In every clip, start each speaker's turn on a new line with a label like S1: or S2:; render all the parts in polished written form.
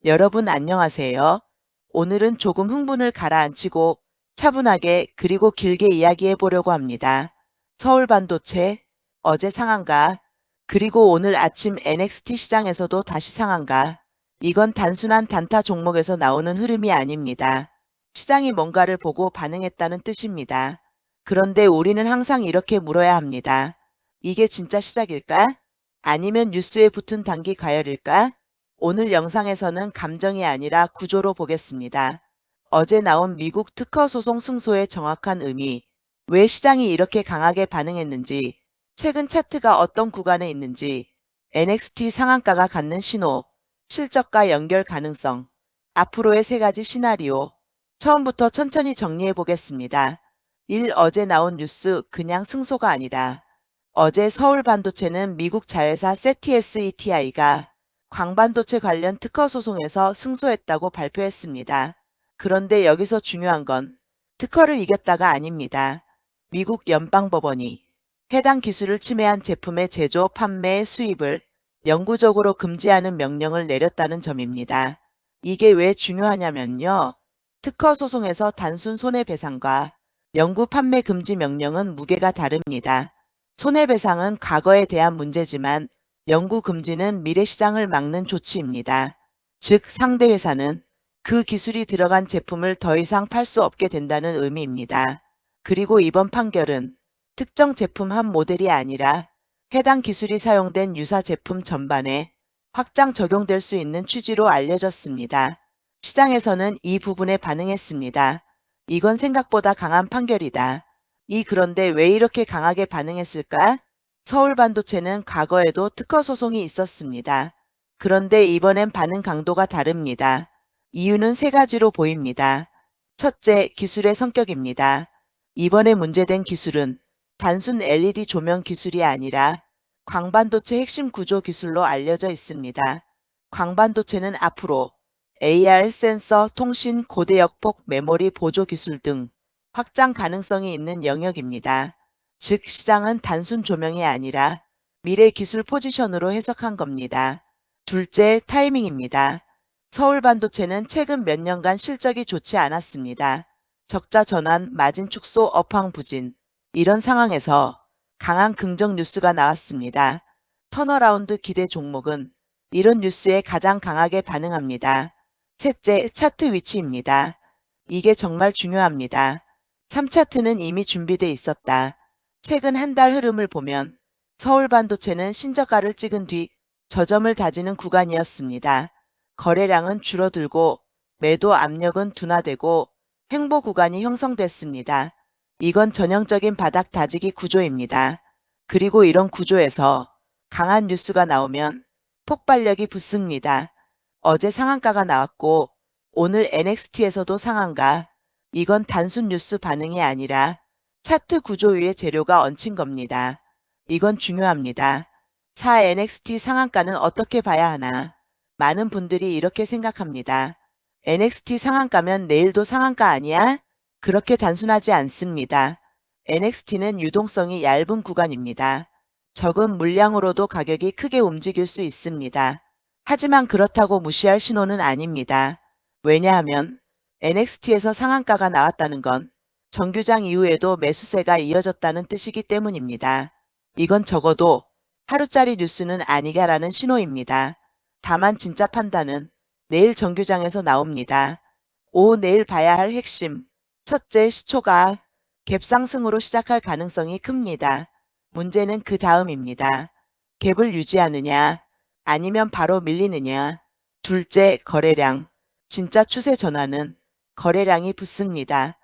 S1: 여러분 안녕하세요. 오늘은 조금 흥분을 가라앉히고 차분하게 그리고 길게 이야기해 보려고 합니다. 서울 반도체, 어제 상한가, 그리고 오늘 아침 NXT 시장에서도 다시 상한가. 이건 단순한 단타 종목에서 나오는 흐름이 아닙니다. 시장이 뭔가를 보고 반응했다는 뜻입니다. 그런데 우리는 항상 이렇게 물어야 합니다. 이게 진짜 시작일까? 아니면 뉴스에 붙은 단기 과열일까? 오늘 영상에서는 감정이 아니라 구조로 보겠습니다. 어제 나온 미국 특허 소송 승소의 정확한 의미, 왜 시장이 이렇게 강하게 반응했는지, 최근 차트가 어떤 구간에 있는지, NXT 상한가가 갖는 신호, 실적과 연결 가능성, 앞으로의 세 가지 시나리오, 처음부터 천천히 정리해 보겠습니다. 1. 어제 나온 뉴스 그냥 승소가 아니다. 어제 서울 반도체는 미국 자회사 세티SETI가 광반도체 관련 특허 소송에서 승소했다고 발표했습니다. 그런데 여기서 중요한 건 특허를 이겼다가 아닙니다. 미국 연방법원이 해당 기술을 침해한 제품의 제조, 판매, 수입을 영구적으로 금지하는 명령을 내렸다는 점입니다. 이게 왜 중요하냐면요. 특허 소송에서 단순 손해배상과 영구 판매 금지 명령은 무게가 다릅니다. 손해배상은 과거에 대한 문제지만 영구 금지는 미래 시장을 막는 조치입니다. 즉 상대 회사는 그 기술이 들어간 제품을 더 이상 팔 수 없게 된다는 의미입니다. 그리고 이번 판결은 특정 제품 한 모델이 아니라 해당 기술이 사용된 유사 제품 전반에 확장 적용될 수 있는 취지로 알려졌습니다. 시장에서는 이 부분에 반응했습니다. 이건 생각보다 강한 판결이다. 그런데 왜 이렇게 강하게 반응했을까? 서울 반도체는 과거에도 특허 소송이 있었습니다. 그런데 이번엔 반응 강도가 다릅니다. 이유는 세 가지로 보입니다. 첫째, 기술의 성격입니다. 이번에 문제된 기술은 단순 LED 조명 기술이 아니라 광반도체 핵심 구조 기술로 알려져 있습니다. 광반도체는 앞으로 AR 센서, 통신, 고대역폭 메모리 보조 기술 등 확장 가능성이 있는 영역입니다. 즉 시장은 단순 조명이 아니라 미래 기술 포지션으로 해석한 겁니다. 둘째, 타이밍입니다. 서울 반도체는 최근 몇 년간 실적이 좋지 않았습니다. 적자 전환, 마진 축소, 업황 부진. 이런 상황에서 강한 긍정 뉴스가 나왔습니다. 턴어라운드 기대 종목은 이런 뉴스에 가장 강하게 반응합니다. 셋째, 차트 위치입니다. 이게 정말 중요합니다. 3차트는 이미 준비돼 있었다. 최근 한 달 흐름을 보면 서울 반도체는 신저가를 찍은 뒤 저점을 다지는 구간이었습니다. 거래량은 줄어들고 매도 압력은 둔화되고 횡보 구간이 형성됐습니다. 이건 전형적인 바닥 다지기 구조입니다. 그리고 이런 구조에서 강한 뉴스가 나오면 폭발력이 붙습니다. 어제 상한가가 나왔고 오늘 NXT에서도 상한가. 이건 단순 뉴스 반응이 아니라 차트 구조 위에 재료가 얹힌 겁니다. 이건 중요합니다. 4. NXT 상한가는 어떻게 봐야 하나? 많은 분들이 이렇게 생각합니다. NXT 상한가면 내일도 상한가 아니야? 그렇게 단순하지 않습니다. NXT는 유동성이 얇은 구간입니다. 적은 물량으로도 가격이 크게 움직일 수 있습니다. 하지만 그렇다고 무시할 신호는 아닙니다. 왜냐하면 NXT에서 상한가가 나왔다는 건 정규장 이후에도 매수세가 이어졌다는 뜻이기 때문입니다. 이건 적어도 하루짜리 뉴스는 아니가라는 신호입니다. 다만 진짜 판단은 내일 정규장에서 나옵니다. 5. 내일 봐야 할 핵심. 첫째, 시초가 갭상승으로 시작할 가능성이 큽니다. 문제는 그 다음입니다. 갭을 유지하느냐 아니면 바로 밀리느냐. 둘째, 거래량. 진짜 추세 전환은 거래량이 붙습니다.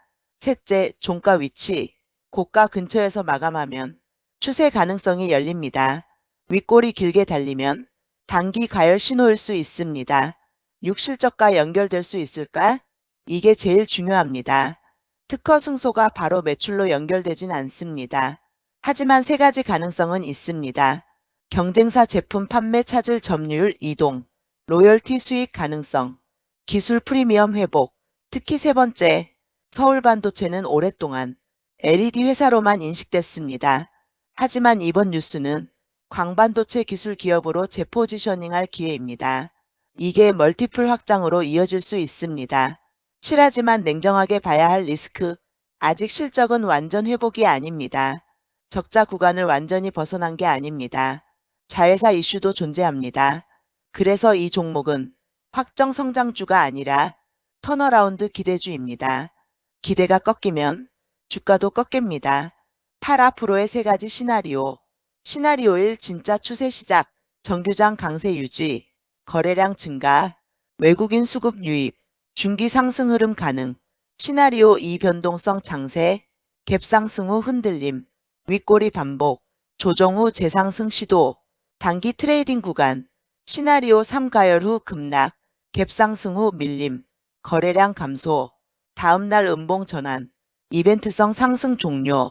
S1: 셋째, 종가 위치. 고가 근처에서 마감하면 추세 가능성이 열립니다. 윗골이 길게 달리면 단기 가열 신호일 수 있습니다. 6. 실적과 연결될 수 있을까? 이게 제일 중요합니다. 특허 승소가 바로 매출로 연결되진 않습니다. 하지만 세 가지 가능성은 있습니다. 경쟁사 제품 판매 차질 점유율 이동, 로열티 수익 가능성, 기술 프리미엄 회복. 특히 세 번째, 서울 반도체는 오랫동안 LED 회사로만 인식됐습니다. 하지만 이번 뉴스는 광반도체 기술 기업으로 재포지셔닝할 기회입니다. 이게 멀티플 확장으로 이어질 수 있습니다. 실하지만 냉정하게 봐야 할 리스크. 아직 실적은 완전 회복이 아닙니다. 적자 구간을 완전히 벗어난 게 아닙니다. 자회사 이슈도 존재합니다. 그래서 이 종목은 확정 성장주가 아니라 턴어라운드 기대주입니다. 기대가 꺾이면 주가도 꺾입니다. 8 앞으로의 세 가지 시나리오. 시나리오 1 진짜 추세 시작. 정규장 강세 유지. 거래량 증가. 외국인 수급 유입. 중기 상승 흐름 가능. 시나리오 2 변동성 장세. 갭상승 후 흔들림. 윗꼬리 반복. 조정 후 재상승 시도. 단기 트레이딩 구간. 시나리오 3 가열 후 급락. 갭상승 후 밀림. 거래량 감소. 다음날 음봉 전환. 이벤트성 상승 종료.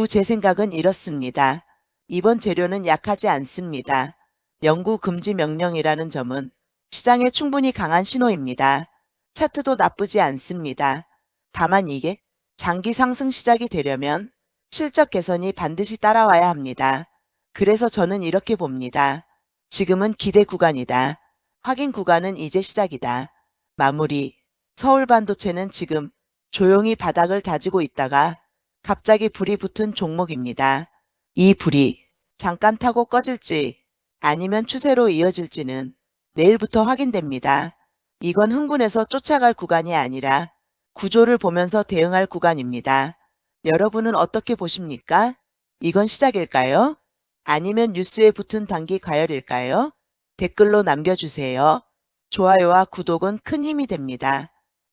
S1: 제 생각은 이렇습니다. 이번 재료는 약하지 않습니다. 영구 금지 명령이라는 점은 시장에 충분히 강한 신호입니다. 차트도 나쁘지 않습니다. 다만 이게 장기 상승 시작이 되려면 실적 개선이 반드시 따라와야 합니다. 그래서 저는 이렇게 봅니다. 지금은 기대 구간이다. 확인 구간은 이제 시작이다. 마무리. 서울반도체는 지금 조용히 바닥을 다지고 있다가 갑자기 불이 붙은 종목입니다. 이 불이 잠깐 타고 꺼질지 아니면 추세로 이어질지는 내일부터 확인됩니다. 이건 흥분해서 쫓아갈 구간이 아니라 구조를 보면서 대응할 구간입니다. 여러분은 어떻게 보십니까? 이건 시작일까요? 아니면 뉴스에 붙은 단기 과열일까요? 댓글로 남겨주세요. 좋아요와 구독은 큰 힘이 됩니다.